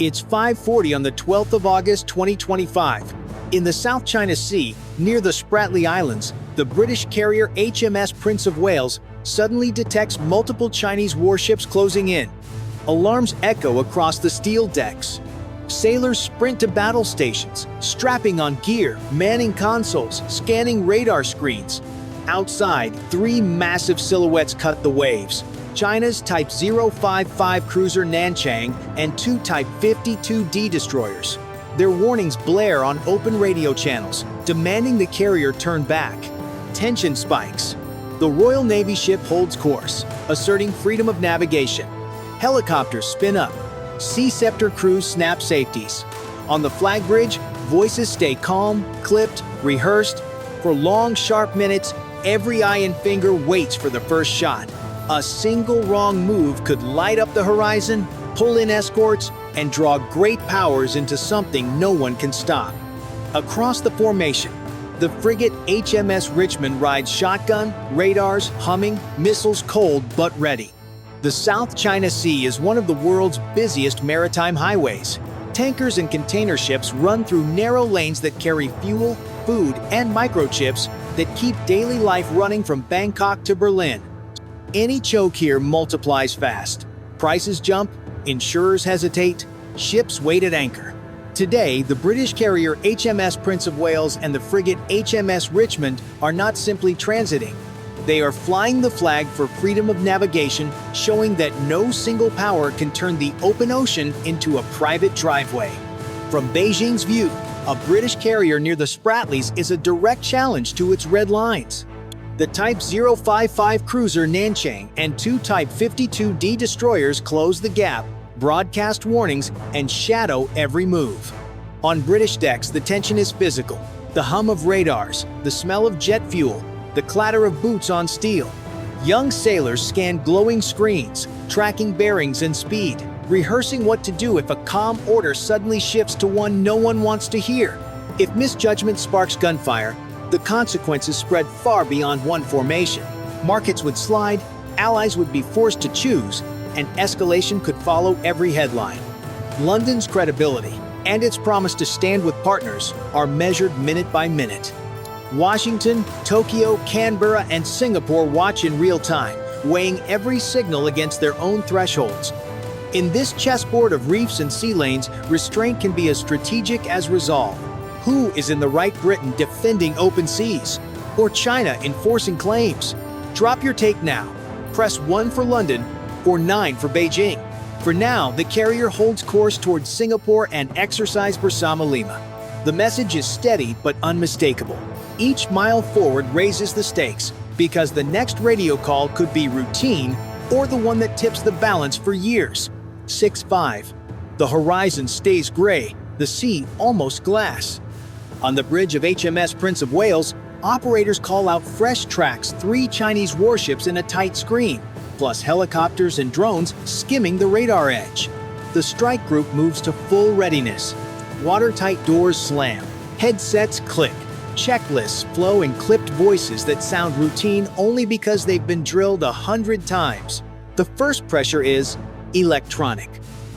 It's 5:40 on the 12th of August 2025. In the South China Sea, near the Spratly Islands, the British carrier HMS Prince of Wales suddenly detects multiple Chinese warships closing in. Alarms echo across the steel decks. Sailors sprint to battle stations, strapping on gear, manning consoles, scanning radar screens. Outside, three massive silhouettes cut the waves. China's Type 055 cruiser Nanchang and two Type 52D destroyers. Their warnings blare on open radio channels, demanding the carrier turn back. Tension spikes. The Royal Navy ship holds course, asserting freedom of navigation. Helicopters spin up. Sea Scepter crews snap safeties. On the flag bridge, voices stay calm, clipped, rehearsed. For long, sharp minutes, every eye and finger waits for the first shot. A single wrong move could light up the horizon, pull in escorts, and draw great powers into something no one can stop. Across the formation, the frigate HMS Richmond rides shotgun, radars humming, missiles cold but ready. The South China Sea is one of the world's busiest maritime highways. Tankers and container ships run through narrow lanes that carry fuel, food, and microchips that keep daily life running from Bangkok to Berlin. Any choke here multiplies fast. Prices jump, insurers hesitate, ships wait at anchor. Today, the British carrier HMS Prince of Wales and the frigate HMS Richmond are not simply transiting. They are flying the flag for freedom of navigation, showing that no single power can turn the open ocean into a private driveway. From Beijing's view, a British carrier near the Spratlys is a direct challenge to its red lines. The Type 055 cruiser Nanchang and two Type 52D destroyers close the gap, broadcast warnings, and shadow every move. On British decks, the tension is physical. The hum of radars, the smell of jet fuel, the clatter of boots on steel. Young sailors scan glowing screens, tracking bearings and speed, rehearsing what to do if a calm order suddenly shifts to one no one wants to hear. If misjudgment sparks gunfire, the consequences spread far beyond one formation. Markets would slide, allies would be forced to choose, and escalation could follow every headline. London's credibility and its promise to stand with partners are measured minute by minute. Washington, Tokyo, Canberra, and Singapore watch in real time, weighing every signal against their own thresholds. In this chessboard of reefs and sea lanes, restraint can be as strategic as resolve. Who is in the right? Britain defending open seas, or China enforcing claims? Drop your take now. Press 1 for London or 9 for Beijing. For now, the carrier holds course towards Singapore and exercise Bersama Lima. The message is steady but unmistakable. Each mile forward raises the stakes, because the next radio call could be routine or the one that tips the balance for years. 6-5. The horizon stays gray, the sea almost glass. On the bridge of HMS Prince of Wales, operators call out fresh tracks, 3 Chinese warships in a tight screen, plus helicopters and drones skimming the radar edge. The strike group moves to full readiness. Watertight doors slam, headsets click, checklists flow in clipped voices that sound routine only because they've been drilled 100 times. The first pressure is electronic.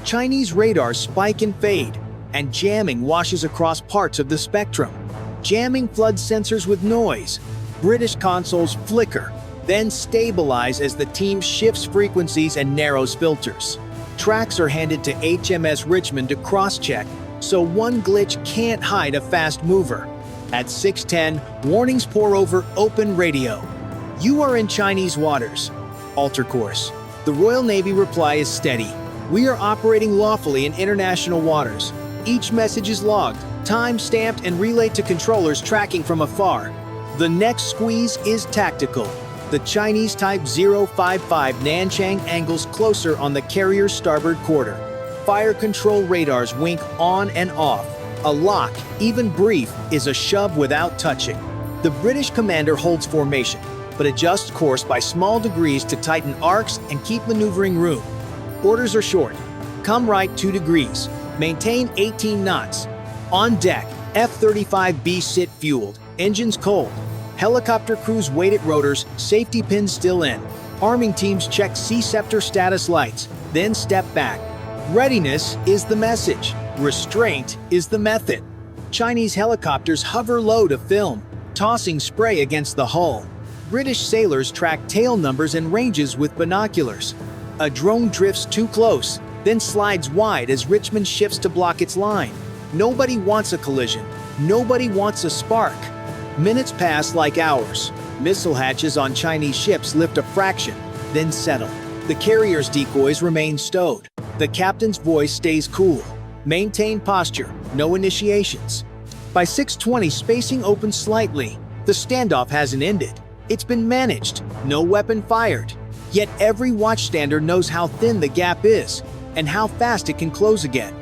Chinese radars spike and fade, and jamming washes across parts of the spectrum. Jamming floods sensors with noise. British consoles flicker, then stabilize as the team shifts frequencies and narrows filters. Tracks are handed to HMS Richmond to cross-check, so one glitch can't hide a fast mover. At 6:10, warnings pour over open radio. You are in Chinese waters. Alter course. The Royal Navy reply is steady. We are operating lawfully in international waters. Each message is logged, time-stamped, and relayed to controllers tracking from afar. The next squeeze is tactical. The Chinese Type 055 Nanchang angles closer on the carrier's starboard quarter. Fire control radars wink on and off. A lock, even brief, is a shove without touching. The British commander holds formation, but adjusts course by small degrees to tighten arcs and keep maneuvering room. Orders are short. Come right 2 degrees. Maintain 18 knots. On deck, F-35B sit fueled, engines cold. Helicopter crews wait at rotors, safety pins still in. Arming teams check Sea Scepter status lights, then step back. Readiness is the message. Restraint is the method. Chinese helicopters hover low to film, tossing spray against the hull. British sailors track tail numbers and ranges with binoculars. A drone drifts too close, then slides wide as Richmond shifts to block its line. Nobody wants a collision. Nobody wants a spark. Minutes pass like hours. Missile hatches on Chinese ships lift a fraction, then settle. The carrier's decoys remain stowed. The captain's voice stays cool. Maintain posture, no initiations. By 6:20, spacing opens slightly. The standoff hasn't ended. It's been managed, no weapon fired. Yet every watchstander knows how thin the gap is and how fast it can close again.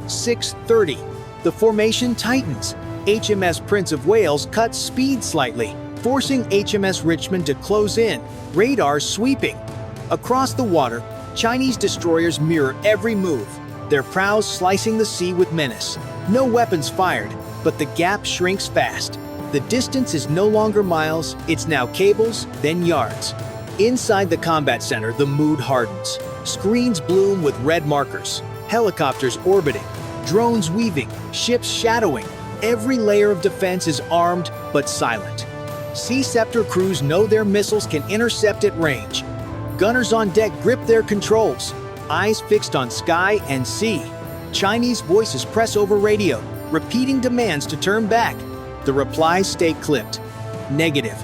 6:30, the formation tightens. HMS Prince of Wales cuts speed slightly, forcing HMS Richmond to close in, radar sweeping. Across the water, Chinese destroyers mirror every move, their prows slicing the sea with menace. No weapons fired, but the gap shrinks fast. The distance is no longer miles, it's now cables, then yards. Inside the combat center, the mood hardens. Screens bloom with red markers, helicopters orbiting, drones weaving, ships shadowing. Every layer of defense is armed but silent. Sea Scepter crews know their missiles can intercept at range. Gunners on deck grip their controls, eyes fixed on sky and sea. Chinese voices press over radio, repeating demands to turn back. The replies stay clipped. Negative.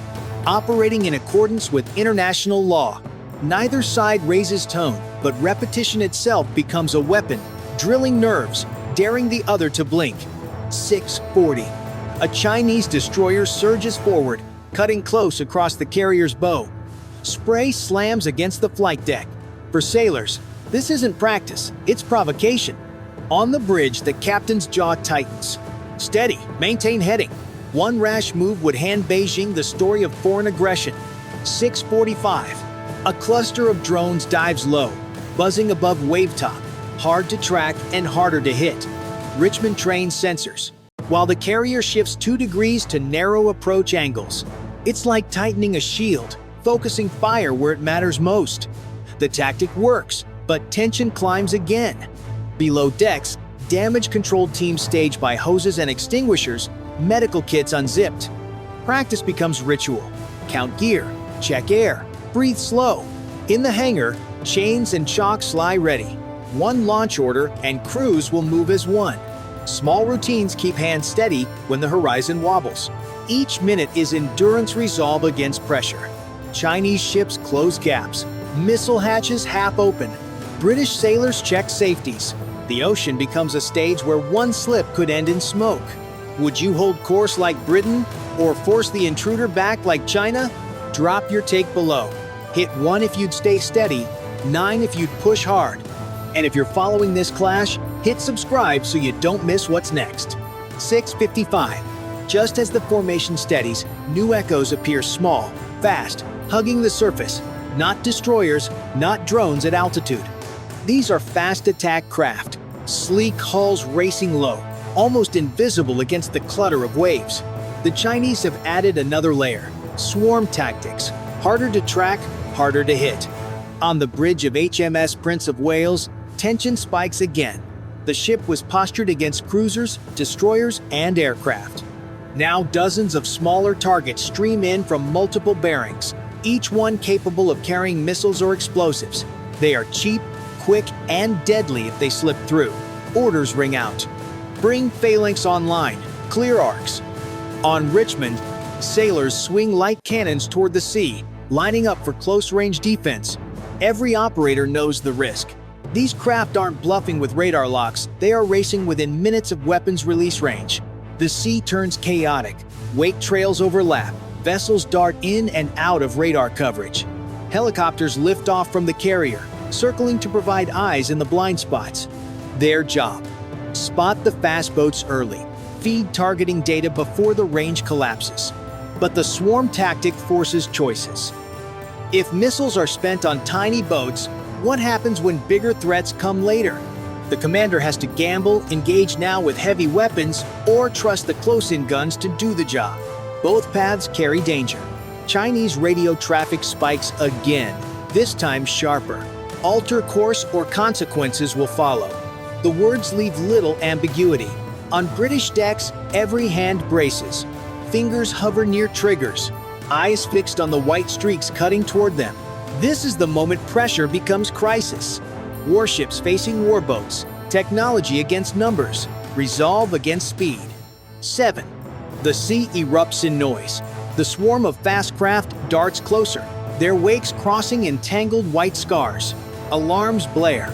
Operating in accordance with international law. Neither side raises tone, but repetition itself becomes a weapon, drilling nerves, daring the other to blink. 6:40. A Chinese destroyer surges forward, cutting close across the carrier's bow. Spray slams against the flight deck. For sailors, this isn't practice, it's provocation. On the bridge, the captain's jaw tightens. Steady, maintain heading. One rash move would hand Beijing the story of foreign aggression. 6:45. A cluster of drones dives low, buzzing above wavetop, hard to track and harder to hit. Richmond trains sensors, while the carrier shifts 2 degrees to narrow approach angles. It's like tightening a shield, focusing fire where it matters most. The tactic works, but tension climbs again. Below decks, damage control teams staged by hoses and extinguishers, medical kits unzipped. Practice becomes ritual. Count gear, check air, breathe slow. In the hangar, chains and chocks lie ready. One launch order and crews will move as one. Small routines keep hands steady when the horizon wobbles. Each minute is endurance resolve against pressure. Chinese ships close gaps. Missile hatches half open. British sailors check safeties. The ocean becomes a stage where one slip could end in smoke. Would you hold course like Britain or force the intruder back like China? Drop your take below. Hit 1 if you'd stay steady, 9 if you'd push hard. And if you're following this clash, hit subscribe so you don't miss what's next. 6:55. Just as the formation steadies, new echoes appear small, fast, hugging the surface. Not destroyers, not drones at altitude. These are fast attack craft, sleek hulls racing low, almost invisible against the clutter of waves. The Chinese have added another layer, swarm tactics, harder to track, harder to hit. On the bridge of HMS Prince of Wales, tension spikes again. The ship was postured against cruisers, destroyers, and aircraft. Now dozens of smaller targets stream in from multiple bearings, each one capable of carrying missiles or explosives. They are cheap, quick, and deadly if they slip through. Orders ring out. Bring phalanx online, clear arcs. On Richmond, sailors swing light cannons toward the sea, lining up for close-range defense. Every operator knows the risk. These craft aren't bluffing with radar locks, they are racing within minutes of weapons release range. The sea turns chaotic, wake trails overlap, vessels dart in and out of radar coverage. Helicopters lift off from the carrier, circling to provide eyes in the blind spots. Their job: spot the fast boats early, feed targeting data before the range collapses. But the swarm tactic forces choices. If missiles are spent on tiny boats, what happens when bigger threats come later? The commander has to gamble, engage now with heavy weapons, or trust the close-in guns to do the job. Both paths carry danger. Chinese radio traffic spikes again, this time sharper. Alter course or consequences will follow. The words leave little ambiguity. On British decks, every hand braces. Fingers hover near triggers, eyes fixed on the white streaks cutting toward them. This is the moment pressure becomes crisis. Warships facing warboats, technology against numbers, resolve against speed. 7. The sea erupts in noise. The swarm of fast craft darts closer, their wakes crossing in tangled white scars. Alarms blare.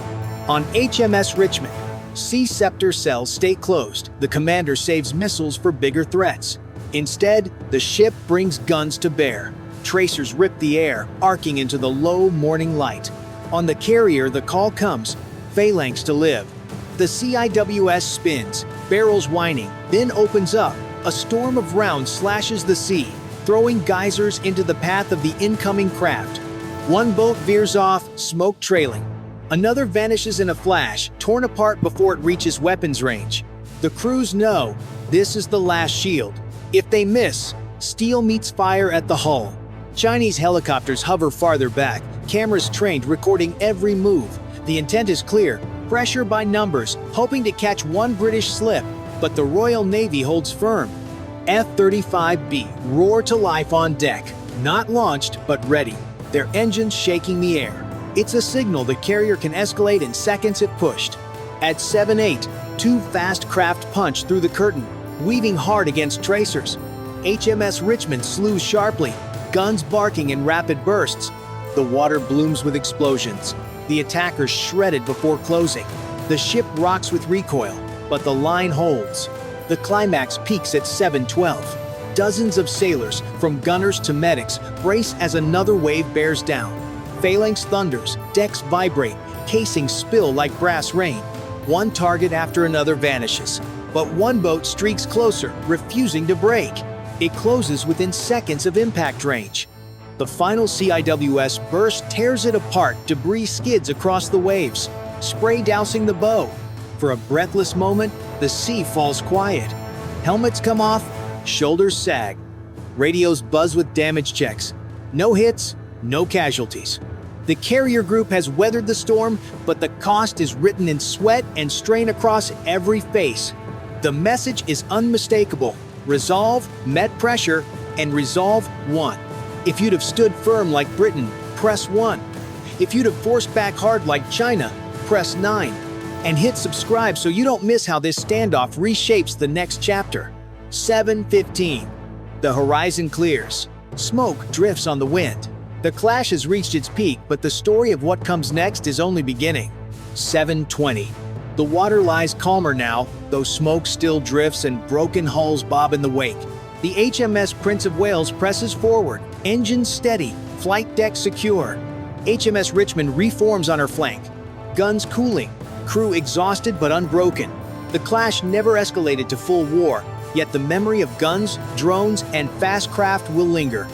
On HMS Richmond, Sea Scepter cells stay closed. The commander saves missiles for bigger threats. Instead, the ship brings guns to bear. Tracers rip the air, arcing into the low morning light. On the carrier, the call comes, phalanx to live. The CIWS spins, barrels whining, then opens up. A storm of rounds slashes the sea, throwing geysers into the path of the incoming craft. One boat veers off, smoke trailing. Another vanishes in a flash, torn apart before it reaches weapons range. The crews know this is the last shield. If they miss, steel meets fire at the hull. Chinese helicopters hover farther back, cameras trained recording every move. The intent is clear, pressure by numbers, hoping to catch one British slip, but the Royal Navy holds firm. F-35B roar to life on deck, not launched but ready, their engines shaking the air. It's a signal the carrier can escalate in seconds if pushed. At 7-8, two fast craft punch through the curtain, weaving hard against tracers. HMS Richmond slews sharply, guns barking in rapid bursts. The water blooms with explosions. The attackers shredded before closing. The ship rocks with recoil, but the line holds. The climax peaks at 7:12. Dozens of sailors, from gunners to medics, brace as another wave bears down. Phalanx thunders, decks vibrate, casings spill like brass rain. One target after another vanishes, but one boat streaks closer, refusing to break. It closes within seconds of impact range. The final CIWS burst tears it apart, debris skids across the waves, spray dousing the bow. For a breathless moment, the sea falls quiet. Helmets come off, shoulders sag. Radios buzz with damage checks. No hits, no casualties. The carrier group has weathered the storm, but the cost is written in sweat and strain across every face. The message is unmistakable. Resolve met pressure, and resolve won. If you'd have stood firm like Britain, press 1. If you'd have forced back hard like China, press 9. And hit subscribe so you don't miss how this standoff reshapes the next chapter. 7:15. The horizon clears. Smoke drifts on the wind. The clash has reached its peak, but the story of what comes next is only beginning. 7:20. The water lies calmer now, though smoke still drifts and broken hulls bob in the wake. The HMS Prince of Wales presses forward, engines steady, flight deck secure. HMS Richmond reforms on her flank, guns cooling, crew exhausted but unbroken. The clash never escalated to full war, yet the memory of guns, drones, and fast craft will linger.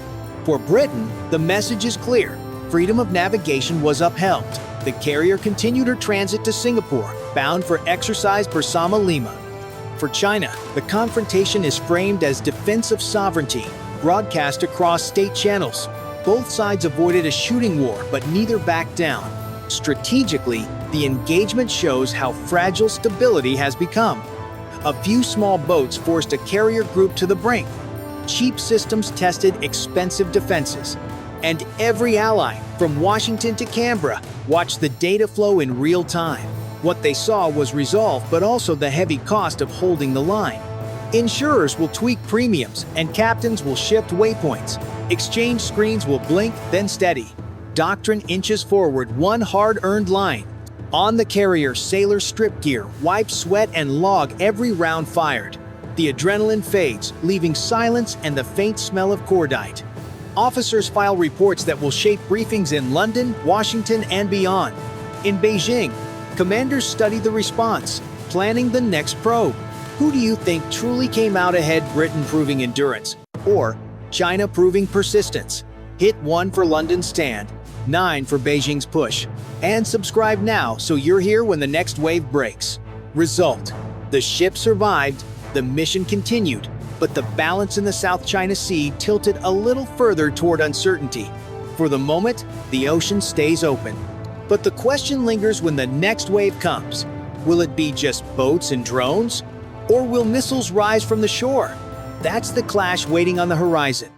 For Britain, the message is clear. Freedom of navigation was upheld. The carrier continued her transit to Singapore, bound for exercise Bersama Lima. For China, the confrontation is framed as defense of sovereignty, broadcast across state channels. Both sides avoided a shooting war, but neither backed down. Strategically, the engagement shows how fragile stability has become. A few small boats forced a carrier group to the brink. Cheap systems tested expensive defenses. And every ally, from Washington to Canberra, watched the data flow in real time. What they saw was resolve, but also the heavy cost of holding the line. Insurers will tweak premiums, and captains will shift waypoints. Exchange screens will blink, then steady. Doctrine inches forward one hard-earned line. On the carrier, sailors strip gear, wipe sweat, and log every round fired. The adrenaline fades, leaving silence and the faint smell of cordite. Officers file reports that will shape briefings in London, Washington, and beyond. In Beijing, commanders study the response, planning the next probe. Who do you think truly came out ahead, Britain proving endurance, or China proving persistence? Hit 1 for London's stand, 9 for Beijing's push. And subscribe now so you're here when the next wave breaks. Result: the ship survived, the mission continued, but the balance in the South China Sea tilted a little further toward uncertainty. For the moment, the ocean stays open. But the question lingers when the next wave comes. Will it be just boats and drones? Or will missiles rise from the shore? That's the clash waiting on the horizon.